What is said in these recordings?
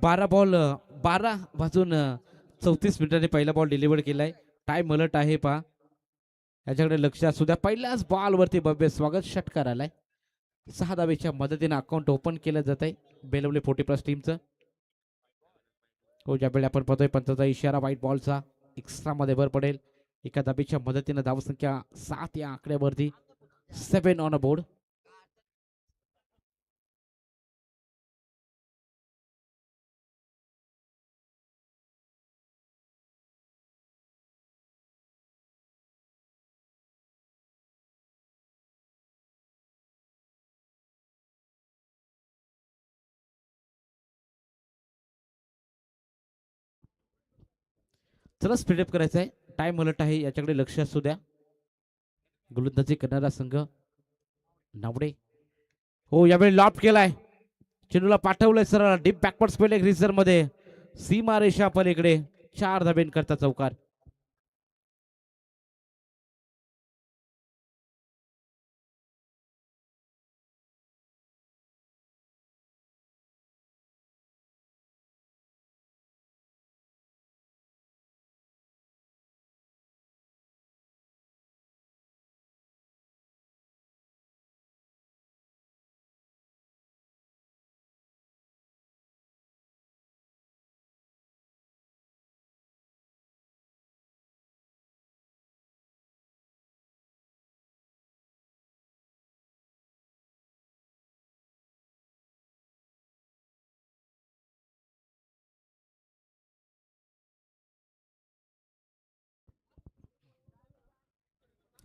12 ball 12 वाजून 34 मिनिटांनी पहिला बॉल डिलिव्हर केलाय. टाइम अलर्ट आहे पहा, याच्याकडे लक्ष असू द्या. पहिल्याच बॉल वरती भव्य स्वागत षटकार आलाय. 6 धावेच्या मदतीने अकाउंट ओपन केलं जात आहे बेलवली 40+ टीमचं. हो, ज्यावेळी आपण पाहतोय पंचाचा इशारा व्हाईट बॉलचा एक्स्ट्रा मध्ये भर पडेल. एका धावेच्या मदतीने धावसंख्या 7 या आकड्यावरती 7 ऑन अ बोर्ड. चला स्पीडअप करायचं आहे. टाइम अलर्ट आहे, याच्याकडे लक्ष असू द्या. गोलंदाजी करणारा संघ नावडे. हो, यावेळी लॉफ्ट केलाय. चेंडूला पाठवलंय सरळ डीप बॅकवर्ड स्पेल रिझर्व मध्ये. सीमा रेषा पलीकडे 4 धाब्यांकरता चौकार.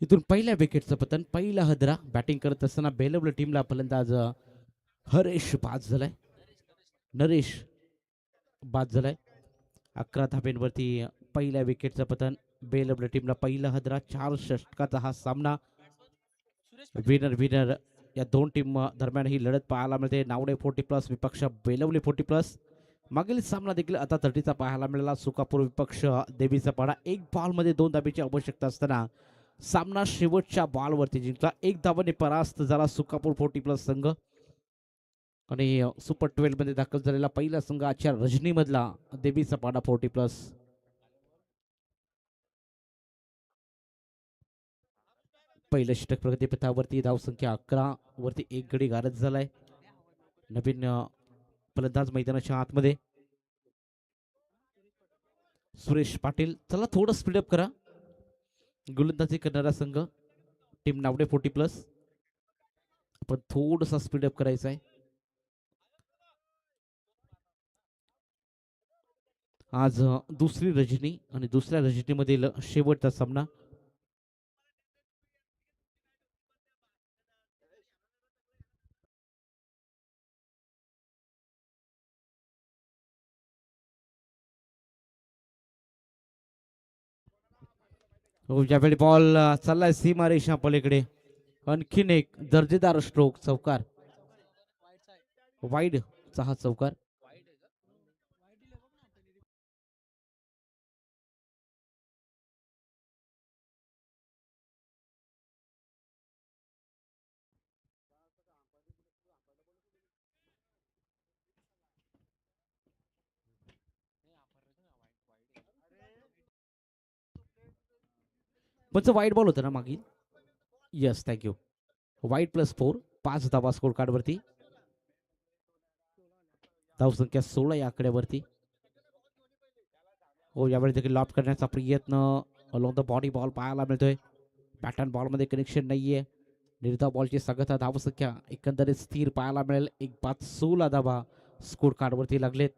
इथून पहिल्या विकेटचं पतन. पहिला हदरा बॅटिंग करत असताना बेलवली टीमला फलंदाज हरेश बाद झालाय. नरेश बाद झालाय. 11 धाब्यांवरती पहिल्या विकेटचं पतन. बेलवली टीमला पहिला हदरा. 4 षटकाचा हा सामना. विनर विनर या दोन टीम दरम्यान ही लढत पाहायला मिळते. नावडे 40+ विपक्ष बेलवली 40+. मागील सामना देखील आता 30चा पाहायला मिळाला. सुकापूर विपक्ष देवीचा पाडा. 1 बॉल मध्ये 2 धाब्याची आवश्यकता असताना सामना शेवटच्या बॉलवरती जिंकला. 1 धावाने परास्त झाला सुकापूर 40+ संघ. आणि सुपर 12 मध्ये दाखल झालेला पहिला संघ आजच्या रजनी मधला देवीचा पाडा 40+. पहिलं षटक प्रगतीपथावरती. धावसंख्या 11 वरती 1 गडी गारद झालाय. नवीन फलंदाज मैदानाच्या आतमध्ये सुरेश पाटील. चला थोडं स्पीडअप करा. गोलंदाजी करणारा संघ टीम नावडे 40+. आपण थोडंसं स्पीडअप करायचं आहे. आज दुसरी रजनी आणि दुसऱ्या रजनीमधील शेवटचा सामना. हो, ज्यावेळी बॉल चाललाय सीमा रेषा पलीकडे. आणखीन एक दर्जेदार स्ट्रोक चौकार. वाईड चा हा चौकार. पण वाईट बॉल होता ना मागील. Yes, thank you. वाईट +4. 5 धावा स्कोर कार्ड वरती. धावसंख्या 16 या आकड्यावरती. हो, यावेळी देखील लॉप करण्याचा प्रयत्न अलॉंग द बॉडी बॉल पाहायला मिळतोय. पॅटर्न बॉल मध्ये कनेक्शन नाहीये. निर्धाव बॉलची सगळ्यात धावसंख्या एकंदरीत स्थिर पाहायला मिळेल. 1 बाद 16 धावा स्कोर कार्ड वरती लागलेत.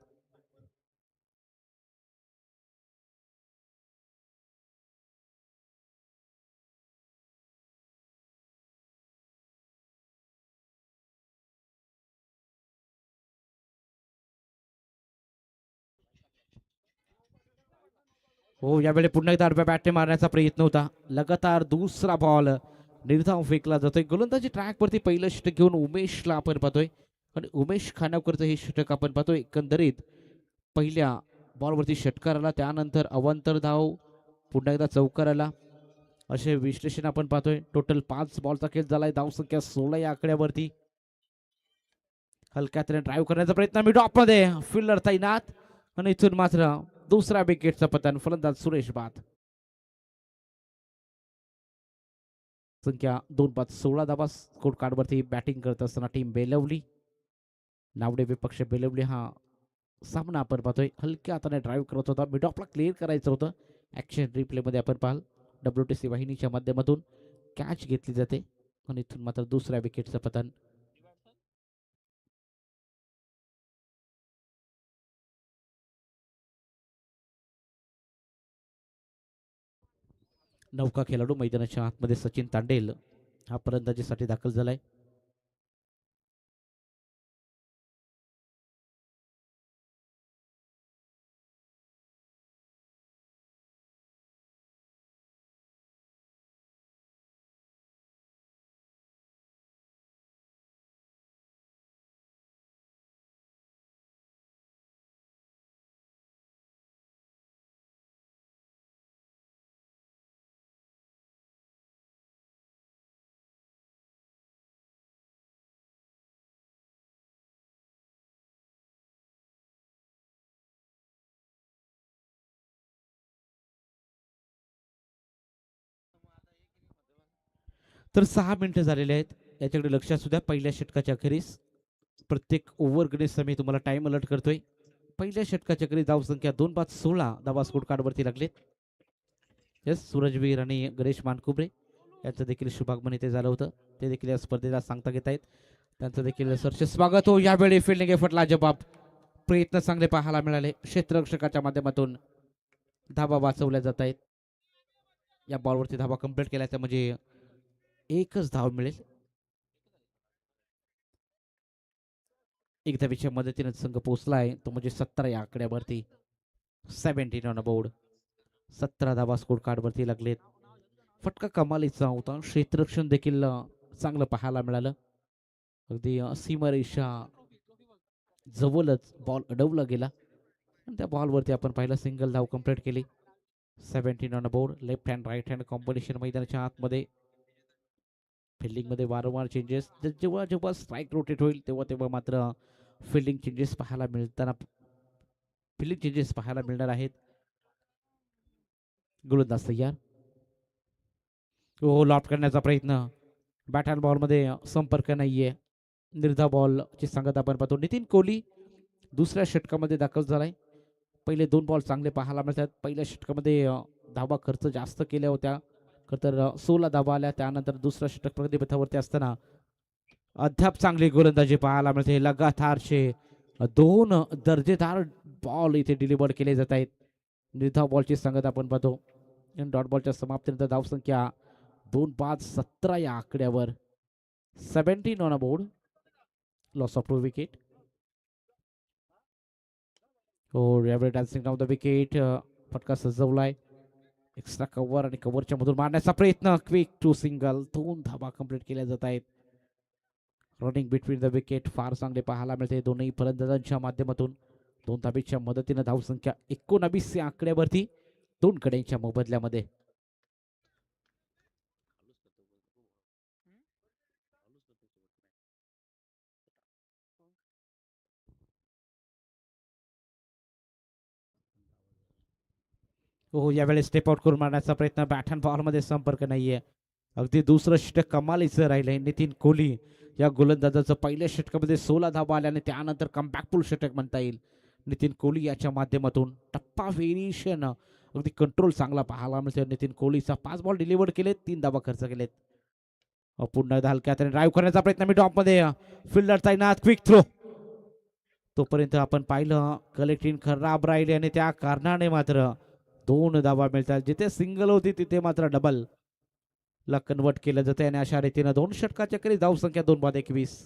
हो, यावेळी पुन्हा एकदा आडव्या बॅटने मारण्याचा प्रयत्न होता. लगातार दुसरा बॉल निर्धाव फेकला जातोय. गोलंदाजी ट्रॅक वरती पहिलं षटक घेऊन उमेशला आपण पाहतोय. आणि उमेश खानावकरचं हे षटक आपण पाहतोय. एकंदरीत पहिल्या बॉलवरती षटकार आला, त्यानंतर अवांतर धाव, पुन्हा एकदा चौकार आला, असे विश्लेषण आपण पाहतोय. टोटल 5 बॉलचा खेळ झालाय. धावसंख्या 16 या आकड्यावरती. हलक्यात ड्राईव्ह करण्याचा प्रयत्न मिड ऑफ मध्ये फिल्डर तैनात आणि इथून मात्र दुसऱ्या विकेटचं पतन. फलंदाज सुरेश बाद. संख्या 2-5-16 धावा स्कोर कार्डवरती बॅटिंग करत असताना टीम बेलवली. नावडे विपक्ष बेलवली हा सामना आपण पाहतोय. हलक्या हाताने ड्राईव्ह करत होता. मिड ऑफला क्लिअर करायचं होतं. ऍक्शन रिप्ले मध्ये आपण पाहाल WTC वाहिनीच्या माध्यमातून कॅच घेतली जाते आणि इथून मात्र दुसऱ्या विकेटचं पतन. नौका खेळाडू मैदानाच्या आतमध्ये सचिन तांडेल हा फलंदाजीसाठी दाखल झालाय. तर 6 मिनिटं झालेले आहेत. याच्याकडे लक्ष असू द्या. पहिल्या षटकाच्या अखेरीस प्रत्येक ओव्हर गणेश मी तुम्हाला टाइम अलर्ट करतोय. पहिल्या षटकाच्या अखेरीस धावसंख्या 2-5-16 धावा स्कोर कार्डवरती लागलेत. येस, सूरजवीर आणि गणेश मानकुबरे यांचं देखील शुभागमन इथे झालं होतं. ते देखील या स्पर्धेला सांगता घेत आहेत. त्यांचं देखील सरस स्वागत हो. यावेळी फिल्डिंग एफर्ट लाजबाब, प्रयत्न चांगले पाहायला मिळाले. क्षेत्ररक्षकाच्या माध्यमातून धावा वाचवल्या जात आहेत. या बॉलवरती धावा कंप्लीट केल्याचा म्हणजे एकच धाव मिळेल. एक धावेच्या मदतीने संघ पोहोचला आहे तो म्हणजे 17 या आकड्यावरती. 17 ऑन बोर्ड. 17 धावा स्कोर कार्डवरती लागलेत. फटका कमालीचा होता. क्षेत्ररक्षण देखील चांगलं पाहायला मिळालं. अगदी सीमारेषा जवळच बॉल अडवला गेला आणि त्या बॉलवरती आपण पाहिलं सिंगल धाव कंप्लीट केली. 17 on board. Left hand right hand combination मैदानाच्या आतमध्ये. फिल्डिंग मध्ये वारंवार चेंजेस. जेव्हा जेव्हा स्ट्राईक रोटेट होईल तेव्हा तेव्हा मात्र फिल्डिंग चेंजेस पाहायला मिळताना फिल्डिंग चेंजेस पाहायला मिळणार आहेत. गोलंदाज तयार. हो, लॉफ्ट करण्याचा प्रयत्न. बॅट अँड बॉल मध्ये संपर्क नाहीये. निर्धाव बॉल ची सांगत आपण पाहतो. नितीन कोहली दुसऱ्या षटकामध्ये दाखल झालाय. पहिले 2 बॉल चांगले पाहायला मिळतात. पहिल्या षटकामध्ये धावा खर्च जास्त केल्या होत्या. तर 16 धावा आल्या. त्यानंतर दुसरा षटक प्रतिपथावरती असताना अद्याप चांगली गोलंदाजी पाहायला मिळते. लगातारचे 2 दर्जेदार बॉल इथे डिलिव्हर केले जात आहेत. निर्धाव बॉलची सांगत आपण पाहतो. डॉट बॉलच्या समाप्तीनंतर धावसंख्या 2-5-17 या आकड्यावर. 17 on board. Loss of 2 wicket. हो, यावेळी डान्सिंग डाऊन द विकेट. फटका सजवलाय. एक्स्ट्रा कव्हर आणि कव्हरच्या मधून मारण्याचा प्रयत्न. Quick to single. 2 धावा कंप्लीट केल्या जात आहेत. रनिंग बिटवीन द विकेट फार चांगले पाहायला मिळते दोन्ही फलंदाजांच्या माध्यमातून. 2 धाबीच्या मदतीने धावसंख्या 19 या आकड्यावरती 2 कड्यांच्या मोबदल्यामध्ये. हो, यावेळेस स्टेप आउट करून मारण्याचा प्रयत्न. बॅट अँड बॉल मध्ये संपर्क नाहीये. अगदी दुसरं षटक कमालीचं राहिलंय. नितीन कोहली या गोलंदाजाचं पहिल्या षटकामध्ये 16 धावा आल्या आणि त्यानंतर कमबॅकफुल षटक म्हणता येईल. नितीन कोहली याच्या माध्यमातून टप्पा व्हेरिएशन अगदी कंट्रोल चांगला पाहायला मिळतो. नितीन कोहलीचा 5 बॉल डिलिव्हर केलेत. 3 धावा खर्च केलेत. पुन्हा हलक्यात ड्राईव्ह करण्याचा प्रयत्न. मी टॉप मध्ये फिल्डर तैनात. Quick throw. तोपर्यंत आपण पाहिलं कलेक्टिंग खराब राहिले आणि त्या कारणाने मात्र 2 धावा मिळतात. जिथे सिंगल होती तिथे मात्र डबल ला कन्वर्ट केलं जाते आणि अशा रीतीनं 2 षटकाच्या करी धावसंख्या 2-21.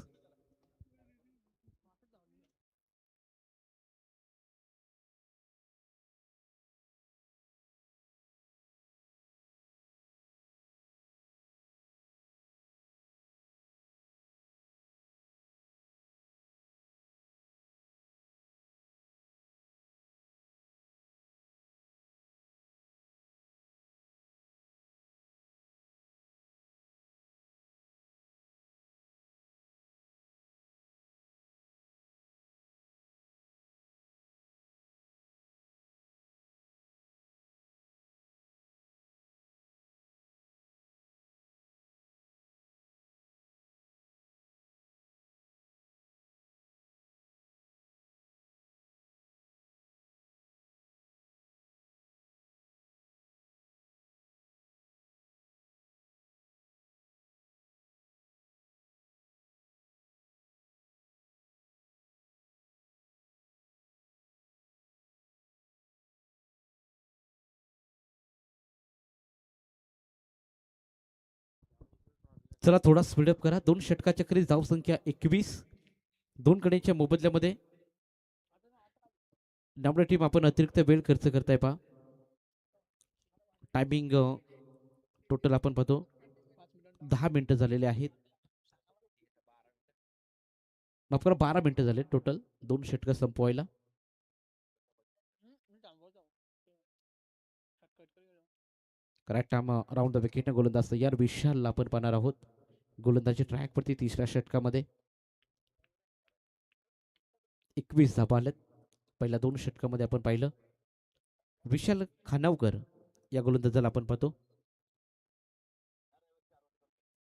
चला थोडा स्पीडअप करा. 2 षटकाच्या खेळी धाव संख्या 21. 2 कडेच्या मोबदल्यामध्ये डावडी टीम आपण अतिरिक्त वेळ खर्च करताय पहा. टायमिंग टोटल आपण पाहतो 10 मिनिटं झालेले आहेत. माफ करा 12 मिनिटं झाले टोटल 2 षटकं संपवायला. Correct time round the wicket गोलंदाज तयार. विशाल आपण पाहणार आहोत गोलंदाजी ट्रॅक वरती तिसऱ्या षटकामध्ये 21 धाबा आल्यात. पहिल्या 2 षटकामध्ये आपण पाहिलं विशाल खानावकर या गोलंदाजाला आपण पाहतो.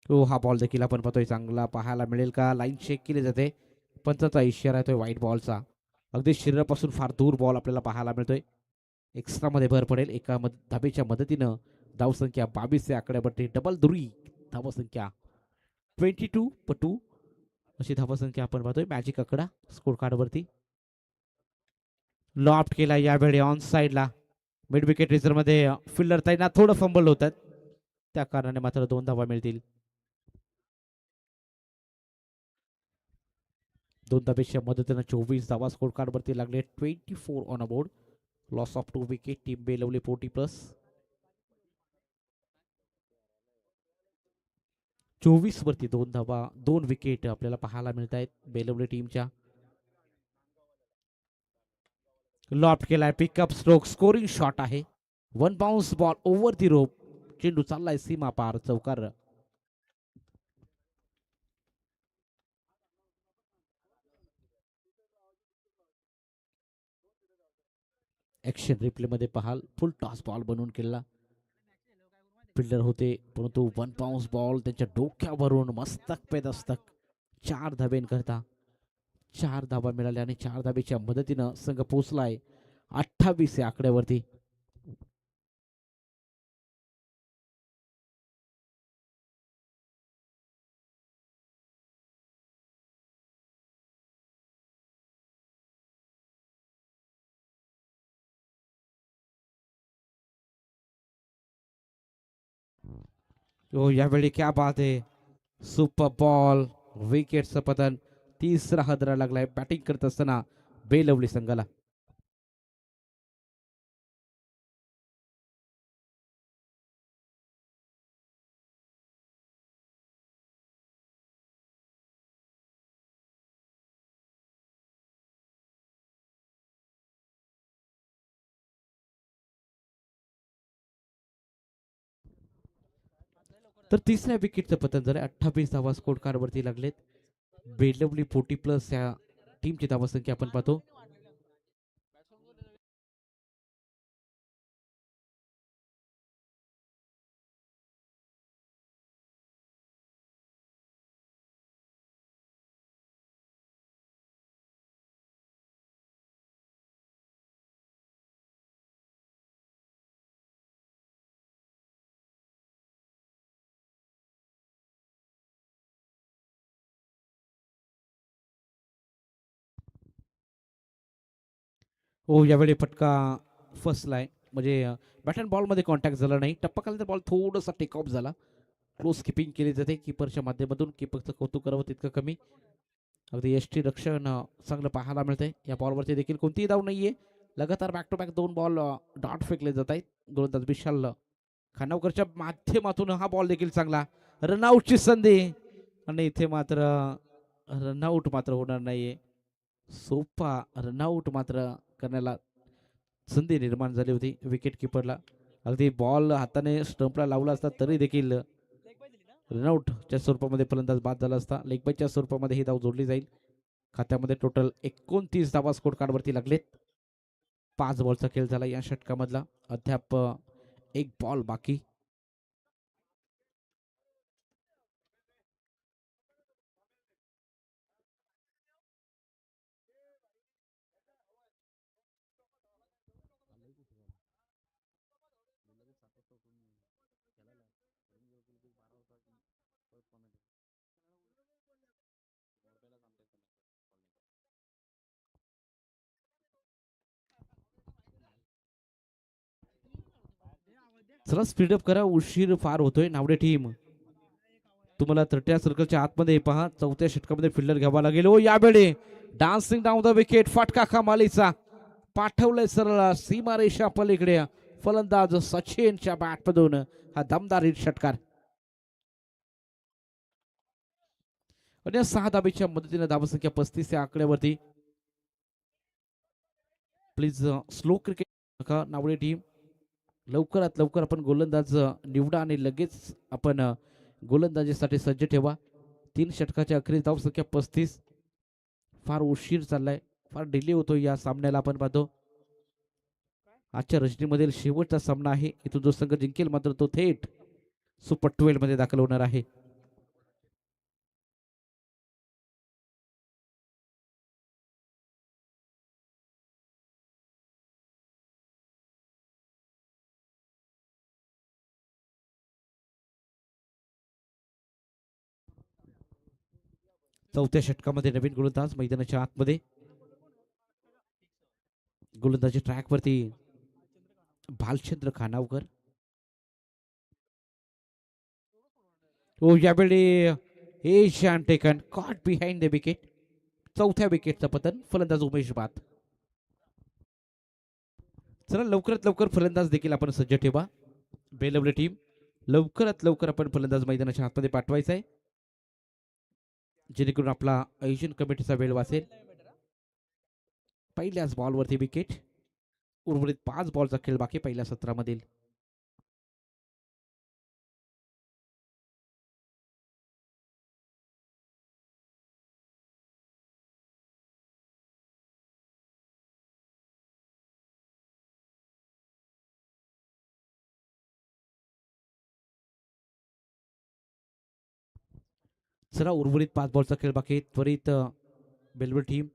हो हा बॉल देखील आपण पाहतोय चांगला पाहायला मिळेल का. लाईन चेक केली जाते. पंचाचा इशारा येतोय व्हाईट बॉलचा. अगदी शरीरापासून फार दूर बॉल आपल्याला पाहायला मिळतोय. एक्स्ट्रा मध्ये भर पडेल एका धाबेच्या मदतीनं. धावसंख्या 22 आकड्यावरती डबल दुरी धावसंख्या 22 अशी धावसंख्या आपण पाहतोय. मॅजिक आकडा स्कोर कार्ड वरती. लॉफ्ट केला यावेळी ऑन साइडला. मिड विकेट रिझर्व मध्ये फिल्डर तैनात. थोडं फंबल होतात त्या कारणाने मात्र 2 धावा मिळतील. 2 धाबेच्या मदतीनं 24 धावा स्कोर कार्ड वरती लागले. 24 on a board. Loss of 2 wicket. Team Belavali 40+. 24 वरती 2 धावा 2 विकेट आपल्याला पाहायला मिळत आहेत बेलवली टीमच्या. लॉफ्ट केलाय. पिकअप स्ट्रोक स्कोरिंग शॉट आहे. 1 बाउन्स बॉल ओव्हर दी रोप. चेंडू चाललाय सीमा पार चौकार. ऍक्शन रिप्ले मध्ये पाहाल फुल टॉस बॉल बनवून केला. फिल्डर होते परंतु 1 बाउन्स बॉल त्यांच्या डोक्यावरून मस्तक पे दस्तक. 4 धाब्यांकरता 4 धाबा मिळाल्या आणि 4 धाबेच्या मदतीनं संघ पोहोचलाय 28 या आकड्यावरती. हो यावेळी क्या बात आहे. सुपर बॉल विकेटचं पतन. तिसरा हादरा लागलाय बॅटिंग करत असताना बेलवली संघाला. तर तिसऱ्या विकेटचं पतन झालं. 28 धावा स्कोर कार्ड वरती लागलेत. बेलवली 40+ या टीमची धावा संख्या आपण पाहतो. हो यावेळी फटका फसलाय म्हणजे बॅट अँड बॉलमध्ये कॉन्टॅक्ट झाला नाही. टप्पा खाली बॉल थोडासा टेक ऑफ झाला. क्लोज किपिंग केली जाते किपरच्या माध्यमातून. किपरचं कौतुक करावं तितकं कमी. अगदी यष्टी रक्षण चांगलं पाहायला मिळतंय. या बॉलवरती देखील कोणतीही धाव नाहीये. लगातार back to back 2 ball dot फेकले जात आहेत. गोलंदाज विशाल खानावकरच्या माध्यमातून हा बॉल देखील चांगला. रनआउटची संधी आणि इथे मात्र रनआउट मात्र होणार नाहीये. सोपा रनआउट मात्र करण्याला संधी निर्माण झाली होती विकेट किपरला. अगदी बॉल हाताने स्टंपला लावला असता तरी देखील रनआउटच्या स्वरूपामध्ये फलंदाज बाद झाला असता. लेग बायच्या स्वरूपामध्ये ही धाव जोडली जाईल. खात्यामध्ये टोटल 29 धावा स्कोर कार्डवरती लागलेत. 5 बॉलचा खेळ झाला या षटकामधला. अद्याप 1 बॉल बाकी. चला स्पीडअप करा. उशीर फार होतोय नावडे टीम. तुम्हाला 30 सर्कलच्या आतमध्ये पहा चौथ्या षटकामध्ये फिल्डर घ्यावा लागेल. ओ यावेळी डान्सिंग डाऊन द विकेट फटका कमालीचा पाठवलंय सरळ सीमारेषा पलीकडे फलंदाज सचिनच्या बॅटमधून हा दमदार हिट षटकार आणि 6 धाबेच्या मदतीने धावसंख्या 35 या आकड्यावरती. प्लीज स्लो क्रिकेट नका नावडे टीम. लवकरात लवकर आपण गोलंदाज निवडा आणि लगेच आपण गोलंदाजीसाठी सज्ज ठेवा. 3 षटकाच्या अखेरीस धावसंख्या 35. फार उशीर चाललाय, फार डिले होतो या सामन्याला. आपण पाहतो आजच्या रजनीमधील शेवटचा सामना आहे. इथून जो संघ जिंकेल मात्र तो थेट सुपर 12 मध्ये दाखल होणार आहे. चौथ्या षटकामध्ये नवीन गोलंदाज मैदानाच्या आतमध्ये. गोलंदाजी ट्रॅकवरती भालचंद्र खानावकर. यावेळी Asian taken caught behind the wicket. चौथ्या विकेटचं पतन फलंदाज उमेश बात. चला लवकरात लवकर फलंदाज देखील आपण सज्ज ठेवा. बेलवली टीम लवकरात लवकर आपण फलंदाज मैदानाच्या आतमध्ये पाठवायचा आहे जेणेकरून आपला आयोजन कमिटीचा वेळ वाचेल. पहिल्याच बॉलवरती विकेट. उर्वरित 5 बॉलचा खेळ बाकी पहिल्या सत्रामधील. चला उर्वरित 5 बॉलचा खेळ बाकी. त्वरित बेलवली टीम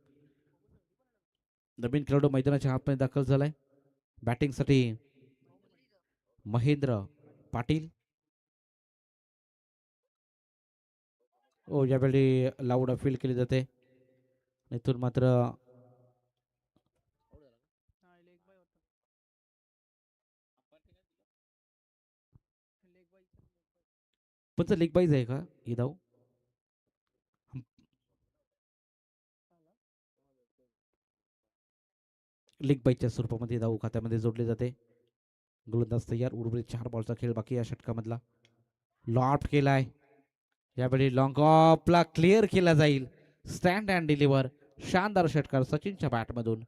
नवीन खेळाडू मैदानाच्या आतमध्ये दाखल झालाय. बॅटिंगसाठी महेंद्र पाटील. यावेळी लाऊड अपील केली जाते. इथून मात्र पण लेग बाईज आहे का ही धाव. लेग बाईच्या स्वरूपामध्ये धाव खात्यामध्ये जोडले जाते. गोलंदाज तयार. उर्वरित 4 बॉलचा खेळ बाकी या षटकामधला. लॉफ्ट केलाय. यावेळी लॉंग ऑफला क्लिअर केला जाईल. Stand and deliver. शानदार षटकार सचिनच्या बॅटमधून.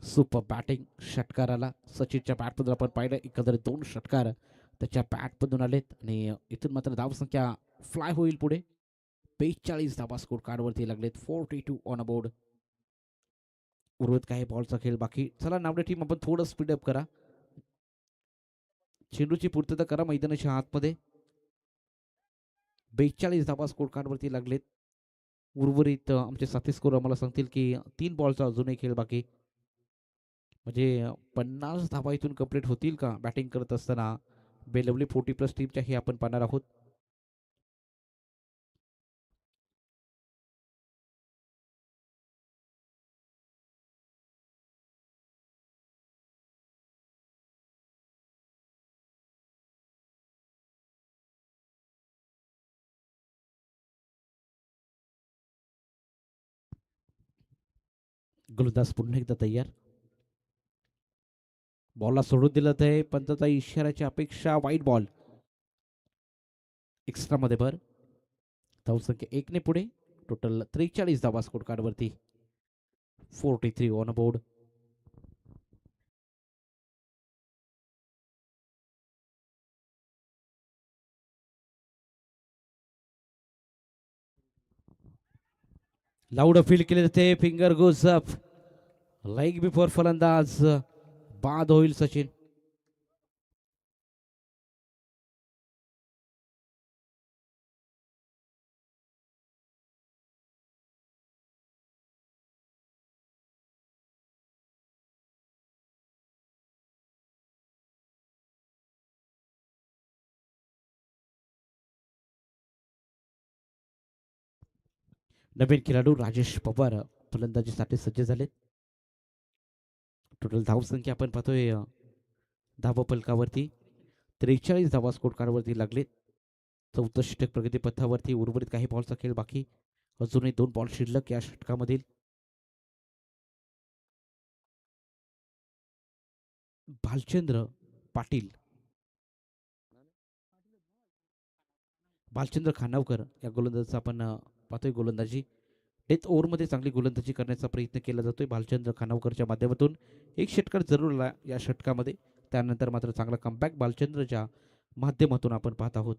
सुपर बॅटिंग षटकाराला सचिनच्या बॅटमधून आपण पाहिलं. एकंदरीत 2 षटकार त्याच्या बॅटमधून आलेत आणि इथून मात्र धावसंख्या फ्लाय होईल पुढे. 42 धावा स्कोर कार्डवरती लागलेत. 42 ऑन बोर्ड. उर्वरित काही बॉलचा खेळ बाकी. चला नावडे टीम आपण थोडं स्पीडअप करा. चेंडूची पूर्तता करा मैदानाच्या आतमध्ये. 42 धावा स्कोर कार्डवरती लागलेत. उर्वरित आमचे साथी स्कोर आम्हाला सांगतील की 3 बॉलचा अजूनही खेळ बाकी. म्हणजे 50 धावा इथून कंप्लीट होतील का बॅटिंग करत असताना. बेलवली 40+ टीमच्याही आपण पाहणार आहोत. गोलंदाज पुन्हा एकदा तयार. बॉलला सोडून दिलं आहे. पंचाचा इशाऱ्याची अपेक्षा. वाईट बॉल. एक्स्ट्रा मध्ये भर. धावसंख्या 1 ने पुढे. टोटल 43 धावा स्कोर कार्डवरती. 43 ऑन बोर्ड. लाऊड फील केले जाते. Finger goes up. Like before फलंदाज बाद होईल सचिन. नवीन खेळाडू राजेश पवार फलंदाजीसाठी सज्ज झालेत. टोटल धावसंख्या आपण पाहतोय धावा फलकावरती 43 धावा स्कोर कार्डवरती लागले. 64 षटक प्रगती पथावरती. उर्वरित काही बॉलचा खेळ बाकी. अजूनही 2 बॉल शिल्लक या षटकामधील. भालचंद्र पाटील, भालचंद्र खानावकर या गोलंदाजाचा आपण पाहतोय गोलंदाजी. डेथ ओव्हरमध्ये चांगली गोलंदाजी करण्याचा प्रयत्न केला जातोय भालचंद्र खानावकरच्या माध्यमातून. एक षटकार जरूर आला या षटकामध्ये. त्यानंतर मात्र चांगला कमबॅक भालचंद्रच्या माध्यमातून आपण पाहत आहोत.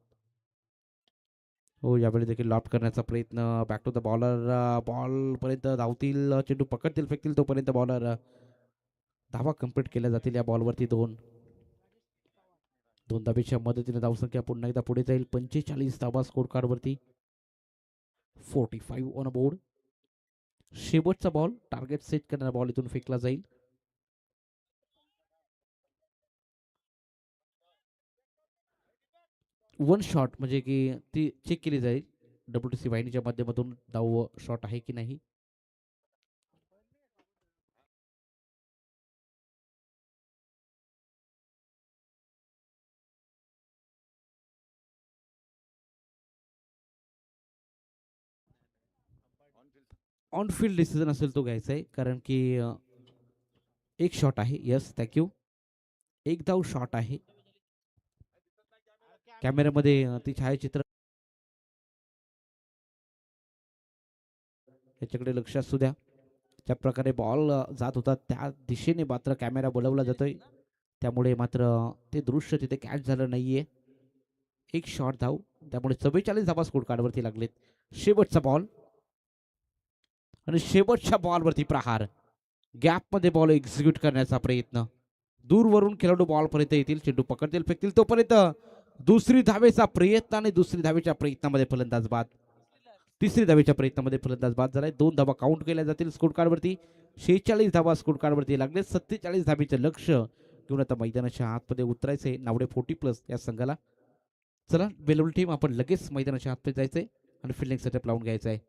हो, यावेळी देखील लॉफ्ट करण्याचा प्रयत्न. Back to the bowler. Ball पर्यंत धावतील, चेंडू पकडतील, फेकतील तोपर्यंत बॉलर धावा कंप्लीट केल्या जातील. या बॉलवरती दोन धाबेच्या मदतीने धावसंख्या पुन्हा एकदा पुढे जाईल. 45 धावा स्कोर कार्डवरती. 45 on board. शेवटचा बॉल, टार्गेट सेट करणारा बॉल इथून फेकला जाईल. वन शॉट म्हणजे की ती चेक केली जाईल WTC वाहिनीच्या माध्यमातून धाव शॉट आहे की नाही. ऑन फील्ड डिसिजन असेल तो घ्यायचा आहे, कारण की एक शॉट आहे. Yes, thank you. एक धाव शॉट आहे. कॅमेऱ्यामध्ये ती छायाचित्र याच्याकडे लक्ष असू द्या. ज्या प्रकारे बॉल जात होता त्या दिशेने मात्र कॅमेरा बोलवला जातोय, त्यामुळे मात्र ते दृश्य तिथे कॅच झालं नाहीये. एक शॉट धाव, त्यामुळे 44 धावा स्कोर कार्डवरती लागलेत. शेवटचा बॉल आणि शेवटच्या बॉलवरती प्रहार. गॅपमध्ये बॉल एक्झिक्यूट करण्याचा प्रयत्न. दूरवरून खेळाडू बॉलपर्यंत येतील, चेंडू पकडतील, फेकतील तोपर्यंत दुसरी धावेचा प्रयत्न आणि दुसरी धावेच्या प्रयत्नामध्ये फलंदाज बाद. तिसरी धावेच्या प्रयत्नामध्ये फलंदाज बाद झालाय. 2 धावा काउंट केल्या जातील स्कोर कार्डवरती. 46 धावा स्कोर कार्डवरती लागले. 47 धावेचं लक्ष घेऊन आता मैदानाच्या आतमध्ये उतरायचंय नावडे 40+ या संघाला. चला बेलवली टीम, आपण लगेच मैदानाच्या आतमध्ये जायचंय आणि फिल्डिंग सेटअप लावून घ्यायचा आहे.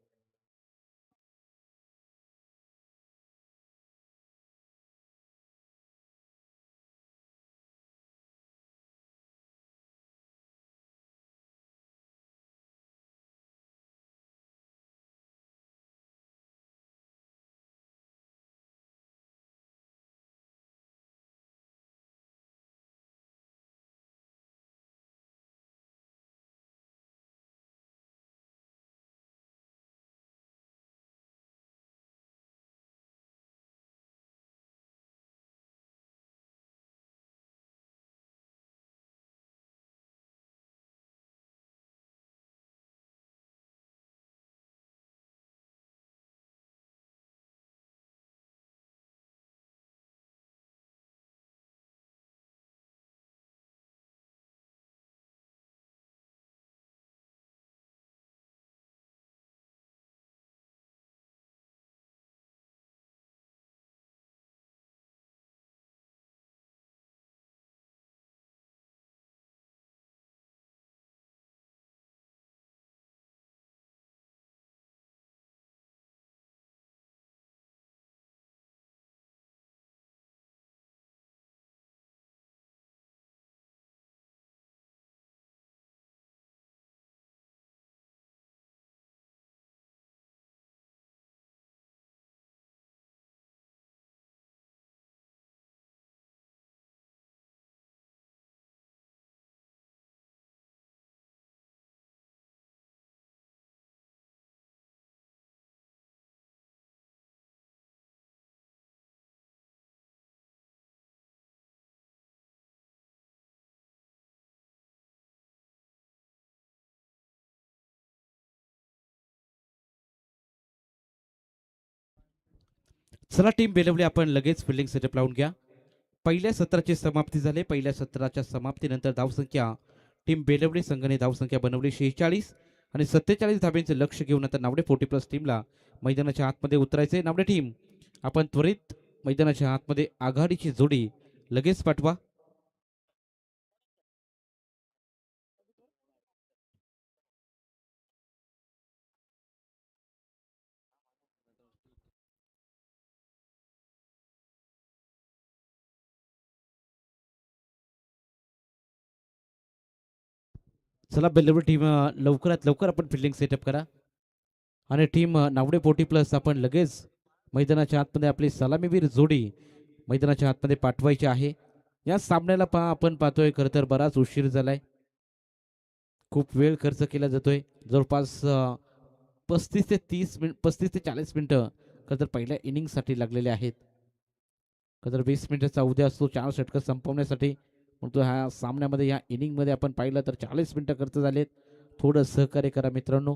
चला टीम बेलवली, आपण लगेच फिल्डिंग सेटअप लावून घ्या. पहिल्या सत्राची समाप्ती झाली. पहिल्या सत्राच्या समाप्तीनंतर धावसंख्या टीम बेलवली संघाने धावसंख्या बनवली 46 आणि 47 धाब्यांचे लक्ष घेऊन आता नावडे 40+ टीमला मैदानाच्या आतमध्ये उतरायचे. नावडे टीम, आपण त्वरित मैदानाच्या आतमध्ये आघाडीची जोडी लगेच पाठवा. चला बेलवडी टीम लवकरात लवकर आपण फिल्डिंग सेटअप करा आणि टीम नावडे पोटी प्लस आपण लगेच मैदानाच्या आतमध्ये आपली सलामीवीर जोडी मैदानाच्या आतमध्ये पाठवायची आहे. या सामन्याला आपण पाहतोय खरं तर बराच उशीर झालाय. खूप वेळ खर्च केला जातोय. जवळपास 35 ते 40 मिनिटं खरं तर पहिल्या इनिंगसाठी लागलेले आहेत. खरं तर 20 मिनिटाचा उद्या असतो 4 षटकं संपवण्यासाठी. परंतु ह्या सामन्यामध्ये या इनिंगमध्ये आपण पाहिलं तर 40 मिनिटं खर्च झालेत. थोडं सहकार्य करा मित्रांनो.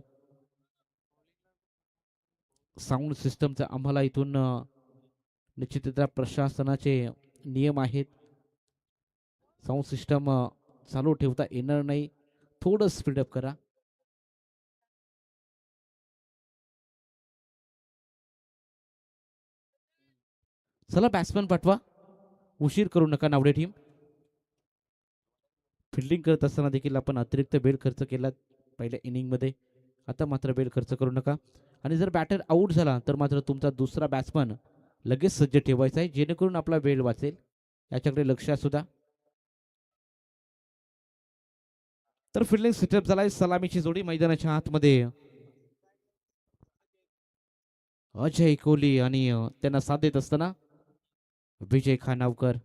साऊंड सिस्टमचा आम्हाला इथून निश्चितरित्या प्रशासनाचे नियम आहेत. साऊंड सिस्टम चालू ठेवता येणार नाही. थोडं स्पीडअप करा. चला बॅट्समन पाठवा. उशीर करू नका नावडे टीम. फिल्डिंग करत असताना देखील आपण अतिरिक्त वेळ खर्च केला पहिल्या इनिंगमध्ये. आता मात्र वेळ खर्च करू नका. आणि जर बॅटर आऊट झाला तर मात्र तुमचा दुसरा बॅट्समन लगेच सज्ज ठेवायचा आहे जेणेकरून आपला वेळ वाचेल. याच्याकडे लक्ष असू द्या. तर फिल्डिंग सेटअप झालाय. सलामीची जोडी मैदानाच्या आतमध्ये अजय कोहली आणि त्यांना साथ देत असताना विजय खानावकर.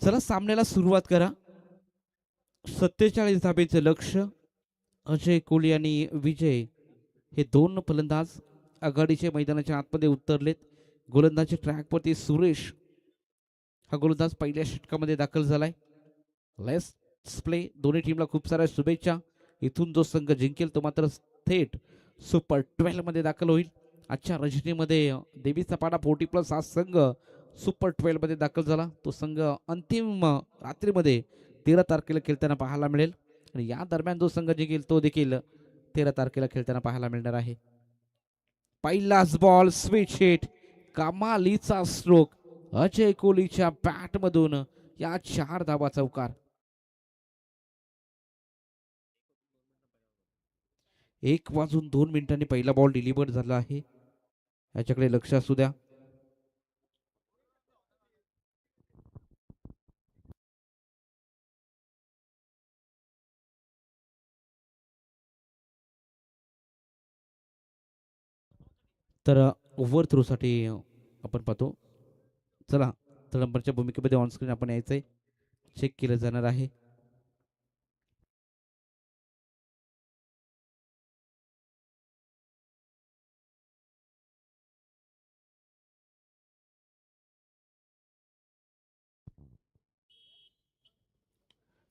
चला सामन्याला सुरुवात करा. 47 धाबेचं लक्ष. अजय कोहली आणि विजय हे दोन फलंदाज आघाडीचे मैदानाच्या आतमध्ये उतरलेत. गोलंदाजी ट्रॅकवरती सुरेश हा गोलंदाज पहिल्या षटकामध्ये दाखल झालाय. Let's play. दोन्ही टीमला खूप साऱ्या शुभेच्छा. इथून जो संघ जिंकेल तो मात्र थेट सुपर 12 मध्ये दाखल होईल. आजच्या रजनीमध्ये देवीचा पाडा 40+ हा संघ सुपर 12 मध्ये दाखल झाला. तो संघ अंतिम रात्रीमध्ये 13 तारखेला खेळताना पाहायला मिळेल. आणि या दरम्यान जो संघ जिंकेल तो देखील 13 तारखेला खेळताना पाहायला मिळणार आहे. पहिलाच बॉल स्विच हिट. कमालीचा स्ट्रोक अजय कोहलीच्या बॅटमधून. या 4 धावा चौकार. 1 वाजून 2 मिनिटांनी पहिला बॉल डिलिव्हर झाला आहे. याच्याकडे लक्ष असू द्या. तर ओव्हर थ्रोसाठी आपण पाहतो. चला तळंबरच्या भूमिकेमध्ये ऑनस्क्रीन आपण यायचंय. चेक केलं जाणार आहे.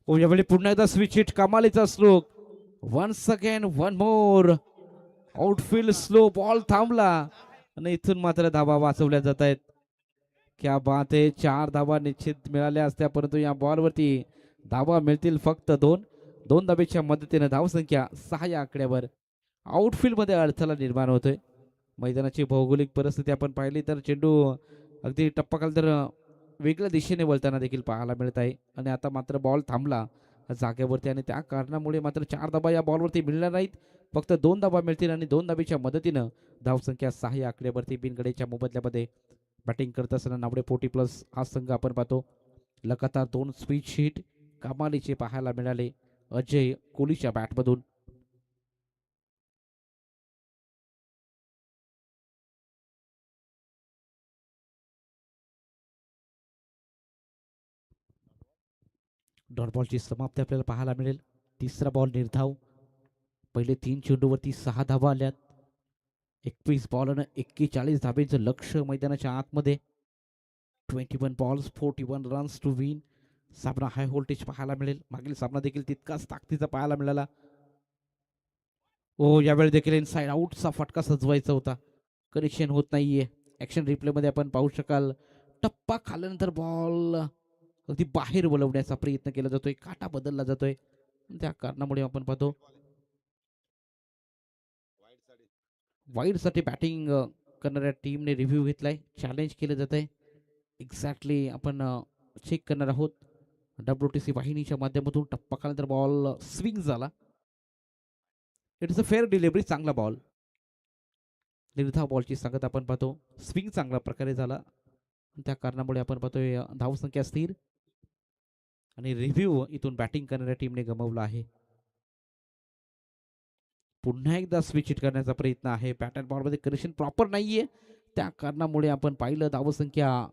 यावेळी पुन्हा एकदा स्विच हिट. कमालीचा stroke. Once again one more. Outfield slow. Ball थांबला आणि इथून मात्र धावा वाचवल्या जात आहेत. क्या बात आहे. 4 धावा निश्चित मिळाल्या असत्या परंतु या बॉलवरती धावा मिळतील फक्त 2 धावेच्या मदतीने धावसंख्या 6 या आकड्यावर. आउटफील्ड मध्ये अडथळा निर्माण होतोय. मैदानाची भौगोलिक परिस्थिती आपण पाहिली तर चेंडू अगदी टप्पाखाली तर वेगळ्या दिशेने वळताना देखील पाहायला मिळत आहे. आणि आता मात्र बॉल थांबला जागेवरती आणि त्या कारणामुळे मात्र 4 धाबा या बॉलवरती मिळणार नाहीत. फक्त 2 धाबा मिळतील आणि 2 धाबेच्या मदतीनं धावसंख्या 6 या आकड्यावरती बिनगडेच्या मोबदल्यामध्ये बॅटिंग करत असताना नावडे 40+ हा संघ आपण पाहतो. लगातार 2 स्विच हिट कमालीचे पाहायला मिळाले अजय कोहलीच्या बॅटमधून. डॉट बॉलची समाप्ती आपल्याला पाहायला मिळेल. तिसरा बॉल निर्धाव. पहिले 3 चेंडूवरती 6 धावा आल्यात. 21 बॉलनं 41 धाबेचं लक्ष मैदानाच्या आतमध्ये. 21 बॉल्स 41 रन्स टू विन. सामना हाय व्होल्टेज पाहायला मिळेल. मागील सामना देखील तितकाच ताकदीचा पाहायला मिळाला. ओ यावेळी देखील इनसाइड आउटचा फटका सजवायचा होता. कनेक्शन होत नाहीये. ऍक्शन रिप्ले मध्ये आपण पाहू शकाल टप्पा खाल्यानंतर बॉल अगदी बाहेर वळवण्याचा प्रयत्न केला जातोय. काटा बदलला जातोय. त्या कारणामुळे आपण पाहतो वाईडसाठी बॅटिंग करणाऱ्या टीमने रिव्ह्यू घेतलाय, चॅलेंज केलं जात आहे. एक्झॅक्टली आपण चेक करणार आहोत. WTC वाहिनीच्या माध्यमातून टप्पा कालानंतर बॉल स्विंग झाला. It is a fair delivery, चांगला बॉल. निर्धाव बॉलची सांगत आपण पाहतो. स्विंग चांगल्या प्रकारे झाला, त्या कारणामुळे आपण पाहतोय धावसंख्या स्थिर आणि रिव्ह्यू इथून बॅटिंग करणाऱ्या टीमने गमावला आहे. पुन्हा एकदा स्विच हिट करण्याचा प्रयत्न आहे. बॅट बॉलमध्ये कनेक्शन प्रॉपर नाहीये, त्या कारणामुळे आपण पाहिलं धावसंख्या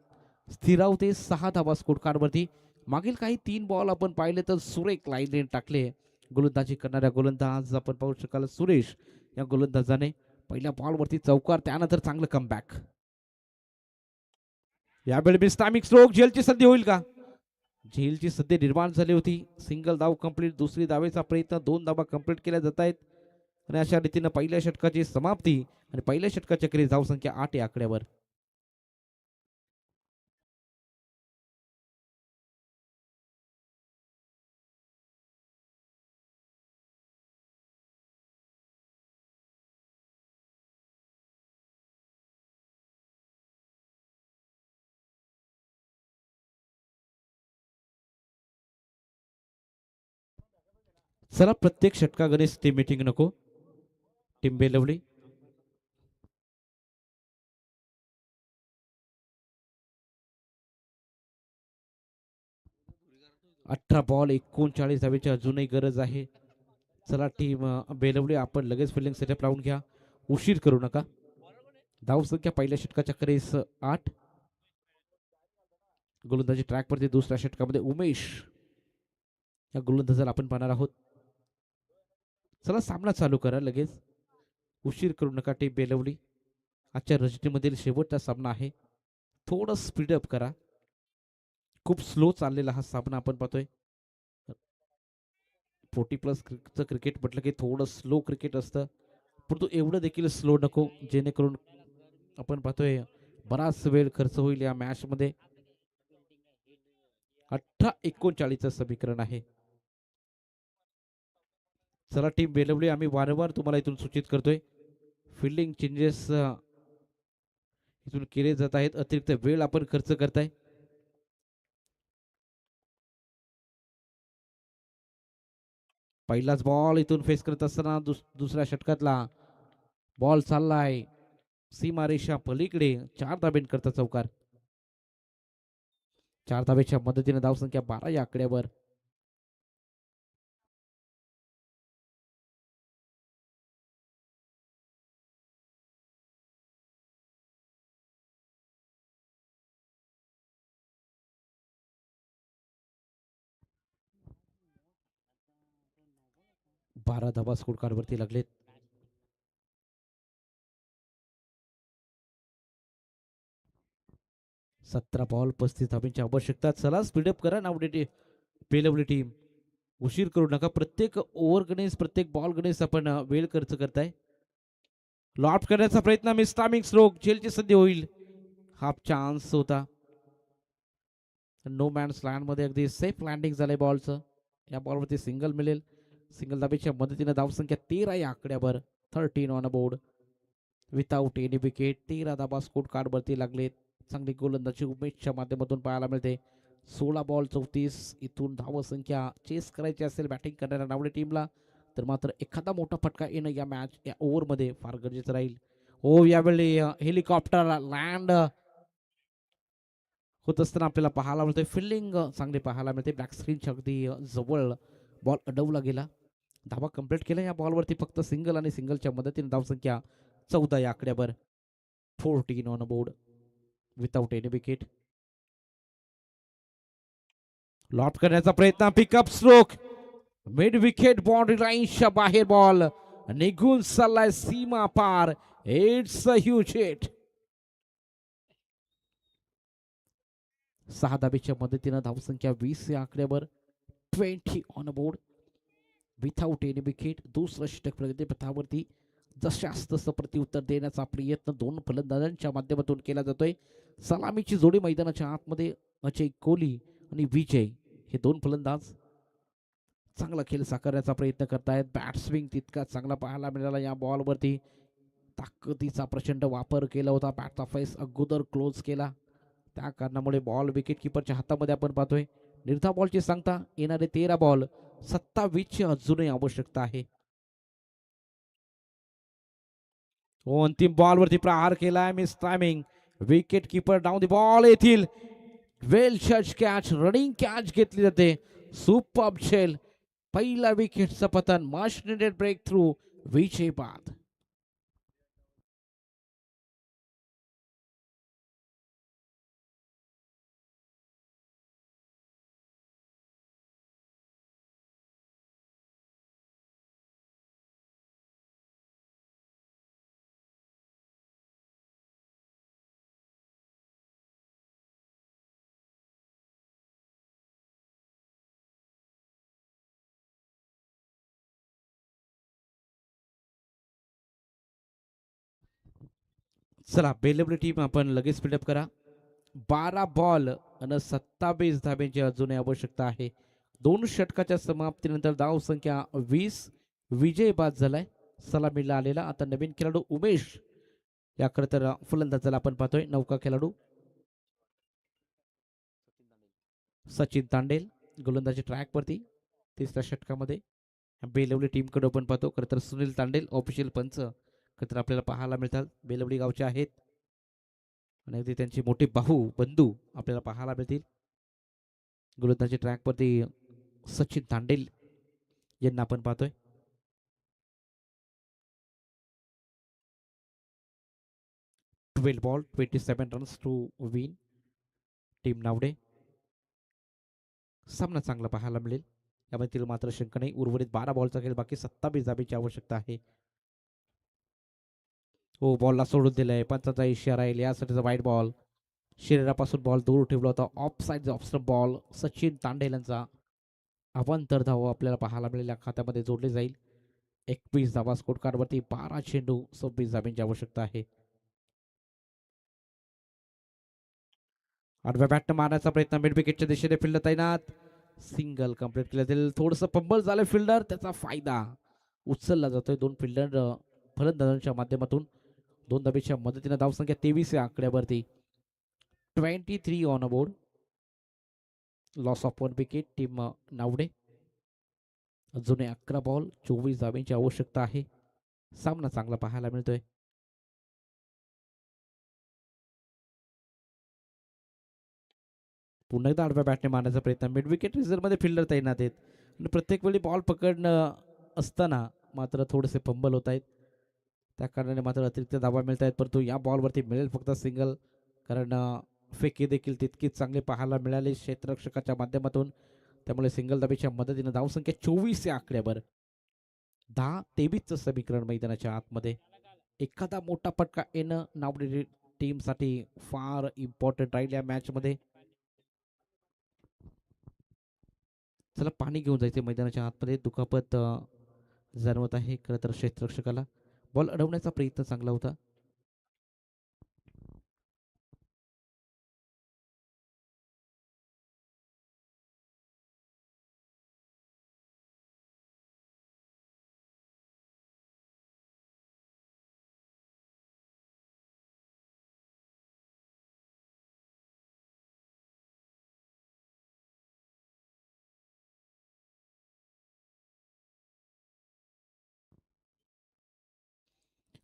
स्थिरावते 6 धावा स्कोर कार्डवरती. मागील काही 3 बॉल आपण पाहिले तर सुरेख लाईन टाकले. गोलंदाजी करणाऱ्या गोलंदाज आपण पाहू शकाल सुरेश या गोलंदाजाने पहिल्या बॉलवरती चौकार, त्यानंतर चांगलं कमबॅक. यावेळी बिस्टामिक स्ट्रोक, झेलची संधी होईल का? झेलची संधी निर्माण झाली होती. सिंगल धाव कंप्लीट, दुसरी धावेचा प्रयत्न, 2 धावा कंप्लीट केल्या जात आहेत आणि अशा रीतीनं पहिल्या षटकाची समाप्ती आणि पहिल्या षटकाच्या क्रिया धावसंख्या 8 या आकड्यावर. चला प्रत्येक षटकागणेच टीम मीटिंग नको. टीम बेलवली 18 बॉल 39 धावेची अजूनही गरज आहे. चला टीम बेलवली, आपण लगेच फिल्डिंग सेटअप लावून घ्या, उशीर करू नका. धावसंख्या पहिल्या षटकाच्या करेस 8. गोलंदाजी ट्रॅकवरती दुसऱ्या षटकामध्ये उमेश या गोलंदाजाला आपण पाहणार आहोत. चला सामना चालू करा लगेच, उशीर करू नका. टीम बेलवली, आजच्या रजनीमधील शेवटचा सामना आहे, थोडं स्पीडअप करा. खूप स्लो चाललेला हा सामना आपण पाहतोय. 40+ क्रिकेट म्हटलं की थोडं स्लो क्रिकेट असतं, परंतु एवढं देखील स्लो नको जेणेकरून आपण पाहतोय बराच वेळ खर्च होईल या मॅच मध्ये. 18-39 समीकरण आहे. चला टीम बेलवली, आम्ही वारंवार तुम्हाला इथून सूचित करतोय, फिल्डिंग चेंजेस इथून केले जात आहेत. अतिरिक्त वेळ आपण खर्च करताय. पहिलाच बॉल इथून फेस करत असताना दुसऱ्या षटकातला बॉल चाललाय सीमारेषा पलीकडे, 4 धाब्यांकरता चौकार. 4 धाब्याच्या मदतीने धावसंख्या 12 या आकड्यावर. बारा धाबा स्कोर कार्डवरती लागलेत. सतरा बॉल 35 धाब्यांची आवश्यकता. चला स्पीडअप करा नावडेटी बेलवली टीम, उशीर करू नका. प्रत्येक ओव्हर गणेश, प्रत्येक बॉल गणेश आपण वेळ खर्च करताय. लॉफ्ट करण्याचा प्रयत्न, मिस टायमिंग स्ट्रोक, झेलची संधी होईल. हाफ चान्स होता. नो मॅन्स लँड मध्ये अगदी सेफ लँडिंग झालंय बॉलचं. या बॉलवरती सिंगल मिळेल. सिंगल धाब्याच्या मदतीने धावसंख्या 13 या आकड्यावर. 13 on board without any wicket. 13 धाबा स्कोर कार्डवरती लागलेत. चांगली गोलंदाजी उमेशच्या माध्यमातून पाहायला मिळते. 16 बॉल 34. इथून धावसंख्या चेस करायची असेल बॅटिंग करणाऱ्या नावडे टीमला, तर मात्र एखादा मोठा फटका येणं या मॅच या ओव्हरमध्ये फार गरजेचं राहील. ओ यावेळी हेलिकॉप्टर लँड होत असताना आपल्याला पाहायला मिळते. फिल्डिंग चांगली पाहायला मिळते. बॅक स्क्रीनच्या अगदी जवळ बॉल अडवला गेला. धावा कंप्लीट केला. या बॉलवरती फक्त सिंगल आणि सिंगलच्या मदतीने धावसंख्या 14 या आकड्यावर. 14 on board without any wicket. Loft करण्याचा प्रयत्न, pickup stroke, mid wicket boundary लाईनच्या बाहेर बॉल निघून चाललाय सीमा पार. It's a huge hit. 6 धाब्याच्या मदतीने धावसंख्या 20 या आकड्यावर. 20 on board without any wicket. दुसरं षटक प्रगतीपथावरती. जशास तसं प्रत्युत्तर देण्याचा प्रयत्न दोन फलंदाजांच्या माध्यमातून केला जातोय. सलामीची जोडी मैदानाच्या आतमध्ये अजय कोहली आणि विजय हे दोन फलंदाज चांगला खेळ साकारण्याचा प्रयत्न करतायत. बॅट स्विंग तितका चांगला पाहायला मिळाला या बॉलवरती. ताकदीचा प्रचंड वापर केला होता. बॅटचा फेस अगोदर क्लोज केला, त्या कारणामुळे बॉल विकेट किपरच्या हातामध्ये आपण पाहतोय. निर्धाव बॉलची सांगता येणारे 13 बॉल 27ची अजूनही आवश्यकता आहे. अंतिम बॉल वरती प्रहार केलाय, miss timing. Wicket keeper down the ball येथील वेल जज कॅच, रनिंग कॅच घेतली जाते. सुपर शेल, पहिला विकेटचं पतन, मच निडेड ब्रेक थ्रू, विजय बाद. चला बेलवली टीम आपण लगेच फिल्डअप करा. 12 बॉल आणि 27 धाब्यांची अजूनही आवश्यकता आहे. 2 षटकाच्या समाप्तीनंतर धाव संख्या 20, विजय बाद झालाय सलामीला आलेला. आता नवीन खेळाडू उमेश याकडे तर फलंदाजाला आपण पाहतोय. नौका खेळाडू सचिन तांडेल गोलंदाजी ट्रॅक वरती तिसऱ्या षटकामध्ये. बेलवली टीम कडे आपण पाहतो. खरं तर सुनील तांडेल ऑफिशियल पंच खरं तर आपल्याला पाहायला मिळतात, बेलवली गावचे आहेत आणि अगदी त्यांचे मोठे बंधू आपल्याला पाहायला मिळतील. गोलंदाजी ट्रॅक वरती सचिन तांडेल यांना आपण पाहतोय. 12 ball 27 runs to win. Team Navade. सामना चांगला पाहायला मिळेल यामध्ये मात्र शंका नाही. उर्वरित 12 बॉलचा खेळ बाकी 27 धाब्याची आवश्यकता आहे. हो, बॉलला सोडून दिलाय, पंचाचा इशारा येईल यासाठीचा वाईट बॉल. शरीरापासून बॉल दूर ठेवला होता. Of side of ball. Sachin Tandel यांचा अवांतर धाव आपल्याला पाहायला मिळेल. खात्यामध्ये जोडले जाईल. 21 धावा स्कोर कार्डवरती. 12 चेंडू 26 धाब्यांची आवश्यकता आहे. आडव्या बॅटनं मारण्याचा प्रयत्न, मिड विकेटच्या दिशेने फिल्डर तैनात. सिंगल कंप्लीट केलं जाईल. थोडंसं पंबल झालं फिल्डर, त्याचा फायदा उचलला जातोय दोन फिल्डर फलंदाजांच्या माध्यमातून. दोन धाबेच्या मदतीने धावसंख्या 23 या आकड्यावरती. 23 on aboard. Loss of 1 wicket team Navade. अजूनही 11 बॉल 24 धाब्यांची आवश्यकता आहे. सामना चांगला पाहायला मिळतोय. पुन्हा एकदा आडव्या बॅटने मारण्याचा प्रयत्न. मिड विकेट रिझर्व मध्ये फिल्डर तैनात आहेत आणि प्रत्येक वेळी बॉल पकडणं असताना मात्र थोडेसे फंबल होत आहेत. त्या कारणाने मात्र अतिरिक्त धावा मिळत आहेत, परंतु या बॉलवरती मिळेल फक्त सिंगल. कारण फेकी देखील तितकीच चांगली पाहायला मिळाली क्षेत्ररक्षकाच्या माध्यमातून. त्यामुळे सिंगल धाबेच्या मदतीने धावसंख्या 24 या आकड्यावर. 10-23चं समीकरण मैदानाच्या आतमध्ये. एखादा मोठा फटका येणं नावडे टीमसाठी फार इम्पॉर्टंट राहील या मॅच मध्ये. चला पाणी घेऊन जायचे मैदानाच्या आतमध्ये. दुखापत जाणवत आहे खरं तर क्षेत्ररक्षकाला. बॉल अडवण्याचा प्रयत्न चांगला होता.